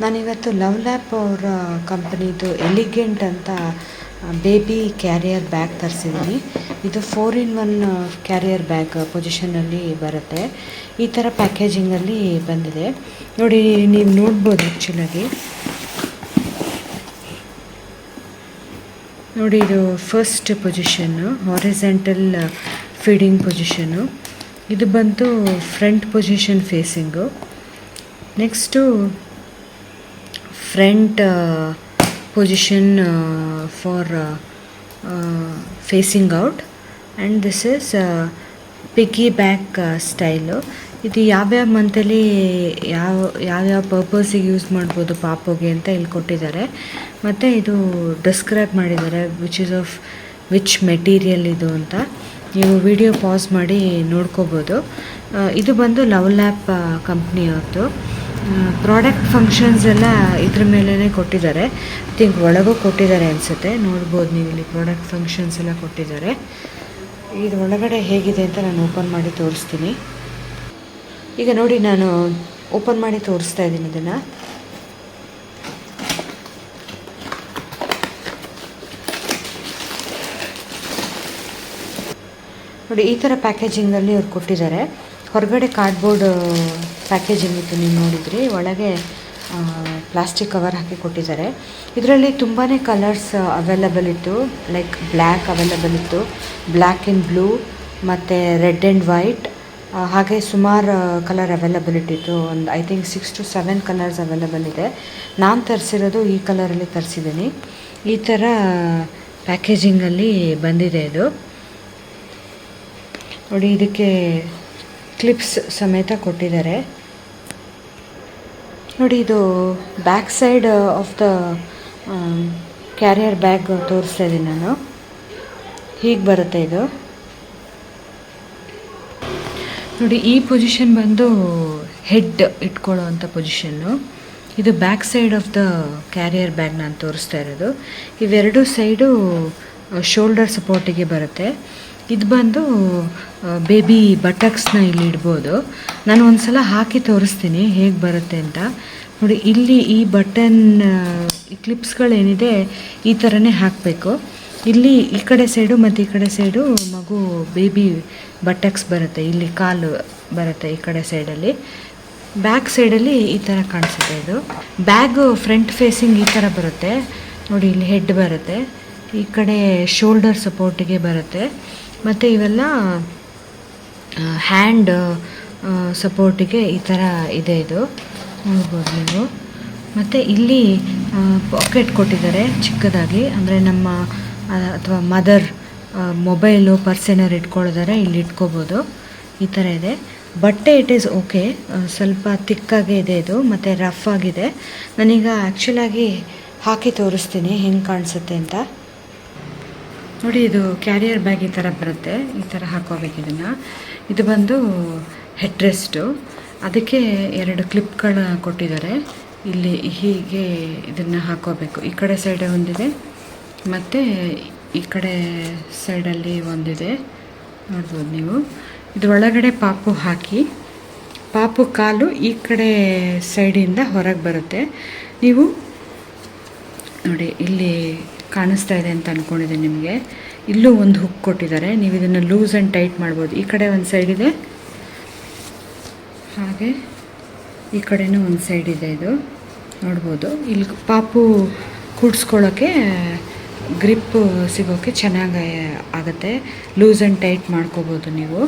ನಾನಿವತ್ತು ಲವ್ ಲ್ಯಾಪ್ ಅವರ ಕಂಪ್ನಿದು ಎಲಿಗೆಂಟ್ ಅಂತ ಬೇಬಿ ಕ್ಯಾರಿಯರ್ ಬ್ಯಾಗ್ ತರಿಸಿದ್ದೀನಿ. ಇದು 4-in-1 ಕ್ಯಾರಿಯರ್ ಬ್ಯಾಗ್ ಪೊಸಿಷನಲ್ಲಿ ಬರುತ್ತೆ. ಈ ಥರ ಪ್ಯಾಕೇಜಿಂಗಲ್ಲಿ ಬಂದಿದೆ ನೋಡಿ. ನೀವು ನೋಡ್ಬೋದು ಆ್ಯಕ್ಚುಲಾಗಿ ನೋಡಿ, ಇದು first position horizontal feeding position. ಇದು ಬಂತು front position facing. Next front position for facing out and this is piggy back style. ಇದು ಯಾವ್ಯಾವ ಮಂತಲ್ಲಿ ಯಾವ್ಯಾವ ಪರ್ಪಸಿಗೆ ಯೂಸ್ ಮಾಡ್ಬೋದು ಪಾಪುಗೆ ಅಂತ ಇಲ್ಲಿ ಕೊಟ್ಟಿದ್ದಾರೆ. ಮತ್ತು ಇದು ಡಿಸ್ಕ್ರೈಬ್ ಮಾಡಿದ್ದಾರೆ ವಿಚ್ ಮೆಟೀರಿಯಲ್ ಇದು ಅಂತ. ನೀವು ವಿಡಿಯೋ ಪಾಸ್ ಮಾಡಿ ನೋಡ್ಕೋಬೋದು. ಇದು ಬಂದು ಲವ್ ಲ್ಯಾಪ್ ಕಂಪ್ನಿಯವ್ರದ್ದು. ಪ್ರಾಡಕ್ಟ್ ಫಂಕ್ಷನ್ಸ್ ಎಲ್ಲ ಇದ್ರ ಮೇಲೇ ಕೊಟ್ಟಿದ್ದಾರೆ. ಐ ಥಿಂಕ್ ಒಳಗೂ ಕೊಟ್ಟಿದ್ದಾರೆ ಅನಿಸುತ್ತೆ. ನೋಡ್ಬೋದು ನೀವು ಇಲ್ಲಿ ಪ್ರಾಡಕ್ಟ್ ಫಂಕ್ಷನ್ಸ್ ಎಲ್ಲ ಕೊಟ್ಟಿದ್ದಾರೆ. ಇದು ಒಳಗಡೆ ಹೇಗಿದೆ ಅಂತ ನಾನು ಓಪನ್ ಮಾಡಿ ತೋರಿಸ್ತೀನಿ. ಈಗ ನೋಡಿ, ನಾನು ಓಪನ್ ಮಾಡಿ ತೋರಿಸ್ತಾ ಇದ್ದೀನಿ ಇದನ್ನು. ನೋಡಿ, ಈ ಥರ ಪ್ಯಾಕೇಜಿಂಗಲ್ಲಿ ಅವ್ರು ಕೊಟ್ಟಿದ್ದಾರೆ. ಹೊರಗಡೆ ಕಾರ್ಡ್ಬೋರ್ಡ್ ಪ್ಯಾಕೇಜಿಂಗ್ ಇತ್ತು, ನೀವು ನೋಡಿದ್ರಿ. ಒಳಗೆ ಪ್ಲಾಸ್ಟಿಕ್ ಕವರ್ ಹಾಕಿ ಕೊಟ್ಟಿದ್ದಾರೆ. ಇದರಲ್ಲಿ ತುಂಬಾ ಕಲರ್ಸ್ ಅವೈಲಬಲ್ ಇತ್ತು. ಲೈಕ್ ಬ್ಲ್ಯಾಕ್ ಅವೈಲಬಲ್ ಇತ್ತು, ಬ್ಲ್ಯಾಕ್ ಆ್ಯಂಡ್ ಬ್ಲೂ ಮತ್ತು ರೆಡ್ ಆ್ಯಂಡ್ ವೈಟ್. ಹಾಗೆ ಸುಮಾರು ಕಲರ್ ಅವೈಲಬಿಲಿಟಿ ಇತ್ತು. ಒಂದು I think 6 to 7 colours available ಇದೆ. ನಾನು ತರಿಸಿರೋದು ಈ ಕಲರಲ್ಲಿ ತರಿಸಿದ್ದೀನಿ. ಈ ಥರ ಪ್ಯಾಕೇಜಿಂಗಲ್ಲಿ ಬಂದಿದೆ ಇದು ನೋಡಿ. ಇದಕ್ಕೆ ಕ್ಲಿಪ್ಸ್ ಸಮೇತ ಕೊಟ್ಟಿದ್ದಾರೆ ನೋಡಿ. ಇದು back side of the carrier bag ತೋರಿಸ್ತಾ ಇದ್ದೀನಿ ನಾನು. ಹೀಗೆ ಬರುತ್ತೆ ಇದು ನೋಡಿ. ಈ ಪೊಸಿಷನ್ ಬಂದು ಹೆಡ್ ಇಟ್ಕೊಳ್ಳೋ ಅಂಥ ಪೊಸಿಷನ್ನು. ಇದು back side of the carrier bag ನಾನು ತೋರಿಸ್ತಾ ಇರೋದು. ಇವೆರಡು ಸೈಡು ಶೋಲ್ಡರ್ ಸಪೋರ್ಟಿಗೆ ಬರುತ್ತೆ. ಇದು ಬಂದು ಬೇಬಿ ಬಟಕ್ಸ್ನ ಇಲ್ಲಿ ಇಡ್ಬೋದು. ನಾನು ಒಂದು ಸಲ ಹಾಕಿ ತೋರಿಸ್ತೀನಿ ಹೇಗೆ ಬರುತ್ತೆ ಅಂತ. ನೋಡಿ, ಇಲ್ಲಿ ಈ ಬಟನ್ ಈ ಕ್ಲಿಪ್ಸ್ಗಳೇನಿದೆ ಈ ಥರನೇ ಹಾಕಬೇಕು. ಇಲ್ಲಿ ಈ ಕಡೆ ಸೈಡು ಮತ್ತು ಈ ಕಡೆ ಸೈಡು ಮಗು ಬೇಬಿ ಬಟಕ್ಸ್ ಬರುತ್ತೆ. ಇಲ್ಲಿ ಕಾಲು ಬರುತ್ತೆ ಈ ಕಡೆ ಸೈಡಲ್ಲಿ. ಬ್ಯಾಕ್ ಸೈಡಲ್ಲಿ ಈ ಥರ ಕಾಣಿಸುತ್ತೆ ಇದು. ಬ್ಯಾಗು ಫ್ರಂಟ್ ಫೇಸಿಂಗ್ ಈ ಥರ ಬರುತ್ತೆ ನೋಡಿ. ಇಲ್ಲಿ ಹೆಡ್ ಬರುತ್ತೆ, ಈ ಕಡೆ ಶೋಲ್ಡರ್ ಸಪೋರ್ಟಿಗೆ ಬರುತ್ತೆ. ಮತ್ತು ಇವೆಲ್ಲ ಹ್ಯಾಂಡ್ ಸಪೋರ್ಟಿಗೆ ಈ ಥರ ಇದೆ. ಇದು ನೋಡ್ಬೋದು ನೀವು. ಮತ್ತು ಇಲ್ಲಿ ಪಾಕೆಟ್ ಕೊಟ್ಟಿದ್ದಾರೆ ಚಿಕ್ಕದಾಗಿ. ಅಂದರೆ ನಮ್ಮ ಅಥವಾ ಮದರ್ ಮೊಬೈಲು ಪರ್ಸ್ ಏನಾರು ಇಟ್ಕೊಳ್ಳೋದಾರೆ ಇಲ್ಲಿ ಇಟ್ಕೋಬೋದು. ಈ ಥರ ಇದೆ. ಬಟ್ಟೆ ಇಟ್ ಈಸ್ ಓಕೆ, ಸ್ವಲ್ಪ ತಿಕ್ಕಾಗೆ ಇದೆ ಇದು ಮತ್ತು ರಫ್ ಆಗಿದೆ. ನಾನೀಗ ಆ್ಯಕ್ಚುಲಾಗಿ ಹಾಕಿ ತೋರಿಸ್ತೀನಿ ಹೆಂಗೆ ಕಾಣಿಸುತ್ತೆ ಅಂತ ನೋಡಿ. ಇದು ಕ್ಯಾರಿಯರ್ ಬ್ಯಾಗ್ ಈ ಥರ ಬರುತ್ತೆ. ಈ ಥರ ಹಾಕೋಬೇಕು ಇದನ್ನು. ಇದು ಬಂದು ಹೆಡ್ ರೆಸ್ಟು. ಅದಕ್ಕೆ 2 ಕ್ಲಿಪ್ಗಳ ಕೊಟ್ಟಿದ್ದಾರೆ. ಇಲ್ಲಿ ಹೀಗೆ ಇದನ್ನು ಹಾಕೋಬೇಕು. ಈ ಕಡೆ ಸೈಡ್ ಒಂದಿದೆ ಮತ್ತು ಈ ಕಡೆ ಸೈಡಲ್ಲಿ ಒಂದಿದೆ, ನೋಡ್ಬೋದು ನೀವು. ಇದರೊಳಗಡೆ ಪಾಪು ಹಾಕಿ, ಪಾಪು ಕಾಲು ಈ ಕಡೆ ಸೈಡಿಂದ ಹೊರಗೆ ಬರುತ್ತೆ. ನೀವು ನೋಡಿ, ಇಲ್ಲಿ ಕಾಣಿಸ್ತಾ ಇದೆ ಅಂತ ಅಂದ್ಕೊಂಡಿದ್ದೀನಿ ನಿಮಗೆ. ಇಲ್ಲೂ ಒಂದು ಹುಕ್ ಕೊಟ್ಟಿದ್ದಾರೆ. ನೀವು ಇದನ್ನು ಲೂಸ್ ಆ್ಯಂಡ್ ಟೈಟ್ ಮಾಡ್ಬೋದು. ಈ ಕಡೆ ಒಂದು ಸೈಡ್ ಇದೆ, ಹಾಗೆ ಈ ಕಡೆನೂ ಒಂದು ಸೈಡ್ ಇದೆ. ಇದು ನೋಡ್ಬೋದು. ಇಲ್ಲಿ ಪಾಪು ಕೂಡಿಸ್ಕೊಳ್ಳೋಕ್ಕೆ ಗ್ರಿಪ್ ಸಿಗೋಕ್ಕೆ ಚೆನ್ನಾಗಿ ಆಗುತ್ತೆ. ಲೂಸ್ ಆ್ಯಂಡ್ ಟೈಟ್ ಮಾಡ್ಕೋಬೋದು ನೀವು.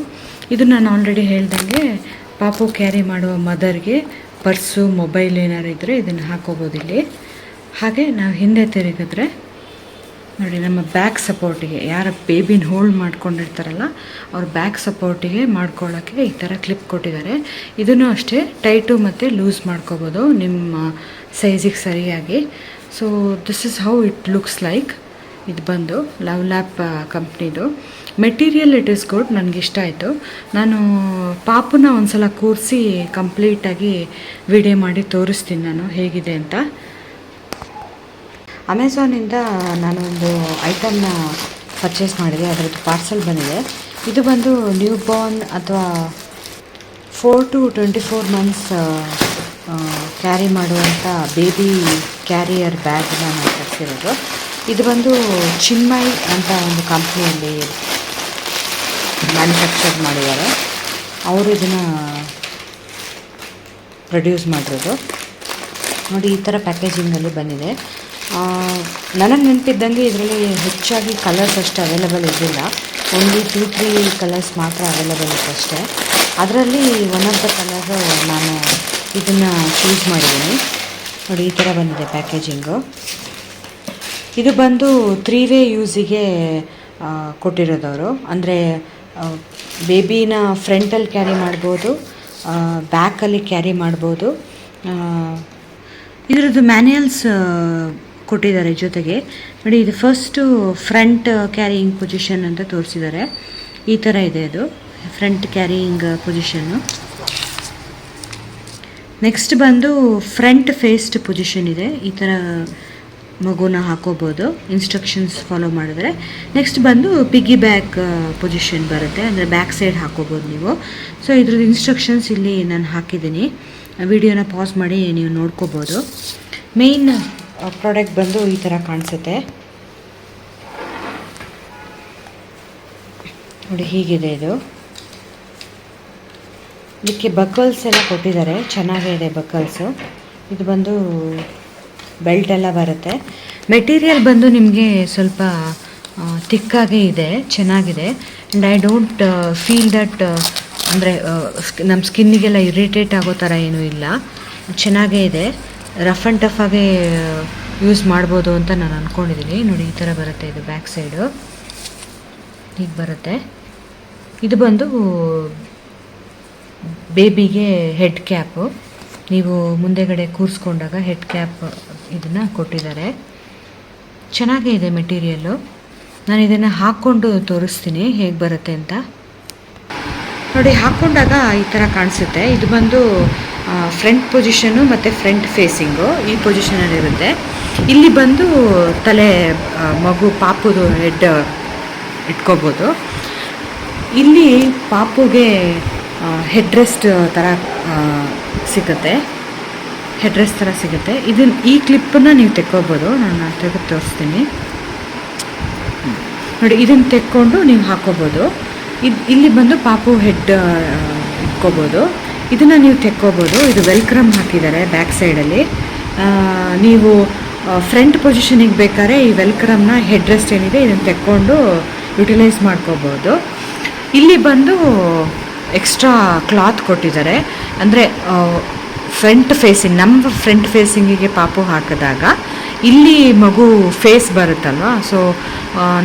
ಇದು ನಾನು ಆಲ್ರೆಡಿ ಹೇಳ್ದಂಗೆ ಪಾಪು ಕ್ಯಾರಿ ಮಾಡುವ ಮದರ್ಗೆ ಪರ್ಸು ಮೊಬೈಲ್ ಏನಾರು ಇದ್ದರೆ ಇದನ್ನು ಹಾಕೋಬೋದು ಇಲ್ಲಿ. ಹಾಗೆ ನಾವು ಹಿಂದೆ ತಿರುಗಿದ್ರೆ ನೋಡಿ, ನಮ್ಮ ಬ್ಯಾಕ್ ಸಪೋರ್ಟಿಗೆ ಯಾರು ಬೇಬಿನ ಹೋಲ್ಡ್ ಮಾಡ್ಕೊಂಡಿರ್ತಾರಲ್ಲ ಅವ್ರ ಬ್ಯಾಕ್ ಸಪೋರ್ಟಿಗೆ ಮಾಡ್ಕೊಳ್ಳೋಕ್ಕೆ ಈ ಥರ ಕ್ಲಿಪ್ ಕೊಟ್ಟಿದ್ದಾರೆ. ಇದನ್ನು ಅಷ್ಟೇ ಟೈಟು ಮತ್ತು ಲೂಸ್ ಮಾಡ್ಕೋಬೋದು ನಿಮ್ಮ ಸೈಜಿಗೆ ಸರಿಯಾಗಿ. So this is how it looks like. ಇದು ಬಂದು ಲವ್ ಲ್ಯಾಪ್ ಕಂಪ್ನಿದು ಮೆಟೀರಿಯಲ್. ಇಟ್ ಈಸ್ ಗುಡ್, ನನಗಿಷ್ಟ ಆಯಿತು. ನಾನು ಪಾಪುನ ಒಂದು ಸಲ ಕೂರಿಸಿ ಕಂಪ್ಲೀಟಾಗಿ ವಿಡಿಯೋ ಮಾಡಿ ತೋರಿಸ್ತೀನಿ ನಾನು ಹೇಗಿದೆ ಅಂತ. ಅಮೆಝಾನಿಂದ ನಾನು ಒಂದು ಐಟಮ್ನ ಪರ್ಚೇಸ್ ಮಾಡಿದೆ. ಅದರದ್ದು ಪಾರ್ಸೆಲ್ ಬಂದಿದೆ. ಇದು ಬಂದು ನ್ಯೂ ಬಾರ್ನ್ ಅಥವಾ 4 to 24 months ಕ್ಯಾರಿ ಮಾಡುವಂಥ ಬೇಬಿ ಕ್ಯಾರಿಯರ್ ಬ್ಯಾಗ್ನ ನಾನು ತರಿಸಿರೋದು. ಇದು ಬಂದು ಚಿನ್ಮಯ್ ಅಂತ ಒಂದು ಕಂಪ್ನಿಯಲ್ಲಿ ಮ್ಯಾನುಫ್ಯಾಕ್ಚರ್ ಮಾಡಿದ್ದಾರೆ. ಅವರು ಇದನ್ನು ಪ್ರೊಡ್ಯೂಸ್ ಮಾಡಿರೋದು. ನೋಡಿ ಈ ಥರ ಪ್ಯಾಕೇಜಿಂಗಲ್ಲಿ ಬಂದಿದೆ. ನನಗೆ ನೆನಪಿದ್ದಂಗೆ ಇದರಲ್ಲಿ ಹೆಚ್ಚಾಗಿ ಕಲರ್ಸ್ ಅಷ್ಟು ಅವೈಲೇಬಲ್ ಇರಲಿಲ್ಲ. ಓನ್ಲಿ 2-3 ಕಲರ್ಸ್ ಮಾತ್ರ ಅವೈಲೇಬಲ್ ಇತ್ತಷ್ಟೇ. ಅದರಲ್ಲಿ ಒನ್ ಆಫ್ ದ ಕಲರು ನಾನು ಇದನ್ನು ಚೂಸ್ ಮಾಡಿದ್ದೀನಿ. ನೋಡಿ ಈ ಥರ ಬಂದಿದೆ ಪ್ಯಾಕೇಜಿಂಗು. ಇದು ಬಂದು 3 ವೇ ಯೂಸಿಗೆ ಕೊಟ್ಟಿರೋದವರು. ಅಂದರೆ ಬೇಬಿನ ಫ್ರಂಟಲ್ಲಿ ಕ್ಯಾರಿ ಮಾಡ್ಬೋದು, ಬ್ಯಾಕಲ್ಲಿ ಕ್ಯಾರಿ ಮಾಡ್ಬೋದು. ಇದರದ್ದು ಮ್ಯಾನ್ಯಲ್ಸ್ ಕೊಟ್ಟಿದ್ದಾರೆ ಜೊತೆಗೆ. ನೋಡಿ ಇದು ಫಸ್ಟು ಫ್ರಂಟ್ ಕ್ಯಾರಿಯಿಂಗ್ ಪೊಸಿಷನ್ ಅಂತ ತೋರಿಸಿದ್ದಾರೆ. ಈ ಥರ ಇದೆ ಅದು ಫ್ರಂಟ್ ಕ್ಯಾರಿಯಿಂಗ್ ಪೊಸಿಷನ್ನು. ನೆಕ್ಸ್ಟ್ ಬಂದು ಫ್ರಂಟ್ ಫೇಸ್ಡ್ ಪೊಸಿಷನ್ ಇದೆ. ಈ ಥರ ಮಗುನ ಹಾಕೋಬೋದು ಇನ್ಸ್ಟ್ರಕ್ಷನ್ಸ್ ಫಾಲೋ ಮಾಡಿದ್ರೆ. ನೆಕ್ಸ್ಟ್ ಬಂದು ಪಿಗ್ಗಿ ಬ್ಯಾಕ್ ಪೊಸಿಷನ್ ಬರುತ್ತೆ, ಅಂದರೆ ಬ್ಯಾಕ್ ಸೈಡ್ ಹಾಕೋಬೋದು ನೀವು. ಸೊ ಇದ್ರದ್ದು ಇನ್ಸ್ಟ್ರಕ್ಷನ್ಸ್ ಇಲ್ಲಿ ನಾನು ಹಾಕಿದ್ದೀನಿ. ವಿಡಿಯೋನ ಪಾಸ್ ಮಾಡಿ ನೀವು ನೋಡ್ಕೋಬೋದು. ಮೇಯ್ನ್ ಪ್ರಾಡಕ್ಟ್ ಬಂದು ಈ ಥರ ಕಾಣಿಸುತ್ತೆ. ನೋಡಿ ಹೀಗಿದೆ ಇದು. ಇದಕ್ಕೆ ಬಕಲ್ಸ್ ಎಲ್ಲ ಕೊಟ್ಟಿದ್ದಾರೆ, ಚೆನ್ನಾಗಿದೆ ಬಕಲ್ಸು. ಇದು ಬಂದು ಬೆಲ್ಟ್ ಎಲ್ಲ ಬರುತ್ತೆ. ಮೆಟೀರಿಯಲ್ ಬಂದು ನಿಮಗೆ ಸ್ವಲ್ಪ ತಿಕ್ಕಾಗೇ ಇದೆ, ಚೆನ್ನಾಗಿದೆ. And I don't feel that ಅಂದರೆ ನಮ್ಮ ಸ್ಕಿನ್ನಿಗೆಲ್ಲ ಇರಿಟೇಟ್ ಆಗೋ ಥರ ಏನೂ ಇಲ್ಲ, ಚೆನ್ನಾಗೇ ಇದೆ. ರಫ್ ಆ್ಯಂಡ್ ಟಫ್ ಆಗೇ ಯೂಸ್ ಮಾಡ್ಬೋದು ಅಂತ ನಾನು ಅಂದ್ಕೊಂಡಿದ್ದೀನಿ. ನೋಡಿ ಈ ಥರ ಬರುತ್ತೆ ಇದು ಬ್ಯಾಕ್ ಸೈಡು, ಹೀಗೆ ಬರುತ್ತೆ. ಇದು ಬಂದು ಬೇಬಿಗೆ ಹೆಡ್ ಕ್ಯಾಪು. ನೀವು ಮುಂದೆಗಡೆ ಕೂರಿಸ್ಕೊಂಡಾಗ ಹೆಡ್ ಕ್ಯಾಪ್ ಇದನ್ನು ಕೊಟ್ಟಿದ್ದಾರೆ. ಚೆನ್ನಾಗೇ ಇದೆ ಮೆಟೀರಿಯಲ್ಲು. ನಾನು ಇದನ್ನು ಹಾಕ್ಕೊಂಡು ತೋರಿಸ್ತೀನಿ ಹೇಗೆ ಬರುತ್ತೆ ಅಂತ. ನೋಡಿ ಹಾಕ್ಕೊಂಡಾಗ ಈ ಥರ ಕಾಣಿಸುತ್ತೆ. ಇದು ಬಂದು ಫ್ರಂಟ್ ಪೊಸಿಷನ್ನು ಮತ್ತು ಫ್ರಂಟ್ ಫೇಸಿಂಗು ಈ ಪೊಸಿಷನಲ್ಲಿರುತ್ತೆ. ಇಲ್ಲಿ ಬಂದು ತಲೆ ಮಗು ಪಾಪುದು ಹೆಡ್ ಇಟ್ಕೋಬೋದು. ಇಲ್ಲಿ ಪಾಪುಗೆ ಹೆಡ್ ರೆಸ್ಟ್ ಥರ ಸಿಗುತ್ತೆ, ಹೆಡ್ ರೆಸ್ಟ್ ಥರ ಸಿಗುತ್ತೆ. ಈ ಕ್ಲಿಪ್ಪನ್ನು ನೀವು ತೆಕ್ಕೋಬೋದು. ನಾನು ತೆಗೆದು ತೋರಿಸ್ತೀನಿ. ನೋಡಿ ಇದನ್ನು ತೆಕ್ಕೊಂಡು ನೀವು ಹಾಕ್ಕೋಬೋದು. ಇಲ್ಲಿ ಬಂದು ಪಾಪು ಹೆಡ್ ಇಟ್ಕೋಬೋದು. ಇದನ್ನು ನೀವು ತೆಕ್ಕೋಬೋದು. ಇದು ವೆಲ್ಕ್ರಮ್ ಹಾಕಿದ್ದಾರೆ ಬ್ಯಾಕ್ ಸೈಡಲ್ಲಿ. ನೀವು ಫ್ರಂಟ್ ಪೊಸಿಷನಿಗೆ ಬೇಕಾದ್ರೆ ಈ ವೆಲ್ಕ್ರಮ್ನ ಹೆಡ್ ರೆಸ್ಟ್ ಏನಿದೆ ಇದನ್ನು ತೆಕ್ಕೊಂಡು ಯುಟಿಲೈಸ್ ಮಾಡ್ಕೋಬೋದು. ಇಲ್ಲಿ ಬಂದು ಎಕ್ಸ್ಟ್ರಾ ಕ್ಲಾತ್ ಕೊಟ್ಟಿದ್ದಾರೆ. ಅಂದರೆ ಫ್ರಂಟ್ ಫೇಸಿಂಗ್, ನಮ್ಮ ಫ್ರಂಟ್ ಫೇಸಿಂಗಿಗೆ ಪಾಪು ಹಾಕಿದಾಗ ಇಲ್ಲಿ ಮಗು ಫೇಸ್ ಬರುತ್ತಲ್ವ, ಸೊ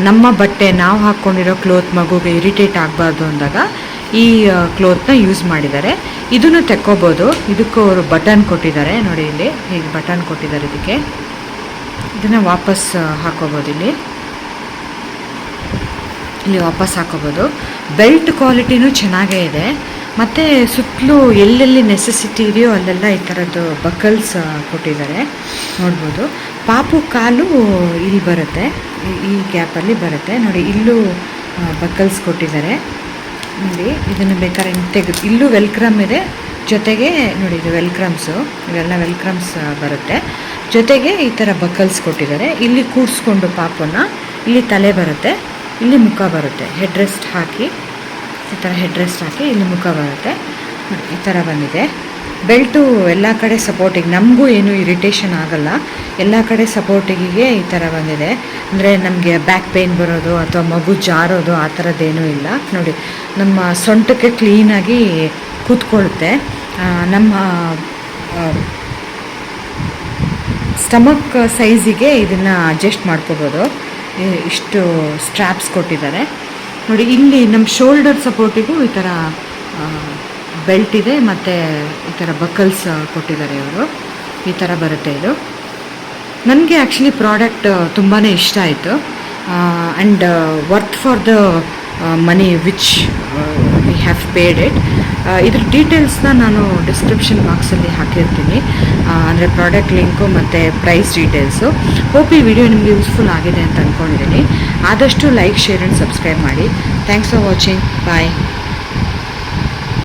ನಮ್ಮ ಬಟ್ಟೆ ನಾವು ಹಾಕ್ಕೊಂಡಿರೋ ಕ್ಲೋತ್ ಮಗುಗೆ ಇರಿಟೇಟ್ ಆಗಬಾರ್ದು ಅಂದಾಗ ಈ ಕ್ಲೋತ್ನ ಯೂಸ್ ಮಾಡಿದ್ದಾರೆ. ಇದನ್ನು ತೆಕ್ಕೋಬೋದು. ಇದಕ್ಕೂ ಅವರು ಬಟನ್ ಕೊಟ್ಟಿದ್ದಾರೆ. ನೋಡಿ ಇಲ್ಲಿ ಹೀಗೆ ಬಟನ್ ಕೊಟ್ಟಿದ್ದಾರೆ. ಇದಕ್ಕೆ ಇದನ್ನು ವಾಪಸ್ ಹಾಕೋಬೋದು. ಇಲ್ಲಿ ವಾಪಸ್ ಹಾಕೋಬೋದು. ಬೆಲ್ಟ್ ಕ್ವಾಲಿಟಿನೂ ಚೆನ್ನಾಗೇ ಇದೆ. ಮತ್ತು ಸುತ್ತಲೂ ಎಲ್ಲೆಲ್ಲಿ ನೆಸೆಸಿಟಿ ಇದೆಯೋ ಅಲ್ಲೆಲ್ಲ ಈ ಥರದ್ದು ಬಕಲ್ಸ್ ಕೊಟ್ಟಿದ್ದಾರೆ, ನೋಡ್ಬೋದು. ಪಾಪು ಕಾಲು ಇಲ್ಲಿ ಬರುತ್ತೆ, ಈ ಗ್ಯಾಪಲ್ಲಿ ಬರುತ್ತೆ. ನೋಡಿ ಇಲ್ಲೂ ಬಕಲ್ಸ್ ಕೊಟ್ಟಿದ್ದಾರೆ. ನೋಡಿ ಇದನ್ನು ಬೇಕಾದ್ರೆ ತೆಗೆದು ಇಲ್ಲೂ ವೆಲ್ಕ್ರಮ್ ಇದೆ, ಜೊತೆಗೆ ನೋಡಿ ಇದು ವೆಲ್ಕ್ರಮ್ಸು, ಇವೆಲ್ಲ ವೆಲ್ಕ್ರಮ್ಸ್ ಬರುತ್ತೆ. ಜೊತೆಗೆ ಈ ಥರ ಬಕಲ್ಸ್ ಕೊಟ್ಟಿದ್ದಾರೆ. ಇಲ್ಲಿ ಕೂರಿಸ್ಕೊಂಡು ಪಾಪುನ ಇಲ್ಲಿ ತಲೆ ಬರುತ್ತೆ, ಇಲ್ಲಿ ಮುಖ ಬರುತ್ತೆ. ಹೆಡ್ ರೆಸ್ಟ್ ಹಾಕಿ ಈ ಥರ ಹೆಡ್ ರೆಸ್ಟ್ ಹಾಕಿ ಇಲ್ಲಿ ಮುಖ ಬರುತ್ತೆ. ಈ ಥರ ಬಂದಿದೆ. ಬೆಲ್ಟು ಎಲ್ಲ ಕಡೆ ಸಪೋರ್ಟಿಗೆ, ನಮಗೂ ಏನೂ ಇರಿಟೇಷನ್ ಆಗಲ್ಲ. ಎಲ್ಲ ಕಡೆ ಸಪೋರ್ಟಿಗೆ ಈ ಥರ ಬಂದಿದೆ. ಅಂದರೆ ನಮಗೆ ಬ್ಯಾಕ್ ಪೇಯ್ನ್ ಬರೋದು ಅಥವಾ ಮಗು ಜಾರೋದು ಆ ಥರದ್ದೇನೂ ಇಲ್ಲ. ನೋಡಿ ನಮ್ಮ ಸೊಂಟಕ್ಕೆ ಕ್ಲೀನಾಗಿ ಕೂತ್ಕೊಳ್ಳುತ್ತೆ. ನಮ್ಮ ಸ್ಟಮಕ್ ಸೈಜಿಗೆ ಇದನ್ನು ಅಡ್ಜಸ್ಟ್ ಮಾಡ್ಕೋಬೋದು. ಇಷ್ಟು ಸ್ಟ್ರ್ಯಾಪ್ಸ್ ಕೊಟ್ಟಿದ್ದಾರೆ. ನೋಡಿ ಇಲ್ಲಿ ನಮ್ಮ ಶೋಲ್ಡರ್ ಸಪೋರ್ಟಿಗೂ ಈ ಥರ ಬೆಲ್ಟ್ ಇದೆ, ಮತ್ತು ಈ ಥರ ಬಕಲ್ಸ್ ಕೊಟ್ಟಿದ್ದಾರೆ ಇವರು. ಈ ಥರ ಬರುತ್ತೆ ಇದು. ನನಗೆ ಆ್ಯಕ್ಚುಲಿ ಪ್ರಾಡಕ್ಟ್ ತುಂಬಾ ಇಷ್ಟ ಆಯಿತು. And worth for the money which we have paid it. ಇದ್ರ ಡೀಟೇಲ್ಸ್ನ ನಾನು ಡಿಸ್ಕ್ರಿಪ್ಷನ್ ಬಾಕ್ಸಲ್ಲಿ ಹಾಕಿರ್ತೀನಿ, ಅಂದರೆ ಪ್ರಾಡಕ್ಟ್ ಲಿಂಕು ಮತ್ತು ಪ್ರೈಸ್ ಡೀಟೇಲ್ಸು. ಹೋಪ್ ಈ ವಿಡಿಯೋ ನಿಮಗೆ ಯೂಸ್ಫುಲ್ ಆಗಿದೆ ಅಂತ ಅಂದ್ಕೊಂಡಿದ್ದೀನಿ. ಆದಷ್ಟು ಲೈಕ್, ಶೇರ್ ಆ್ಯಂಡ್ ಸಬ್ಸ್ಕ್ರೈಬ್ ಮಾಡಿ. Thanks for watching. ಬಾಯ್.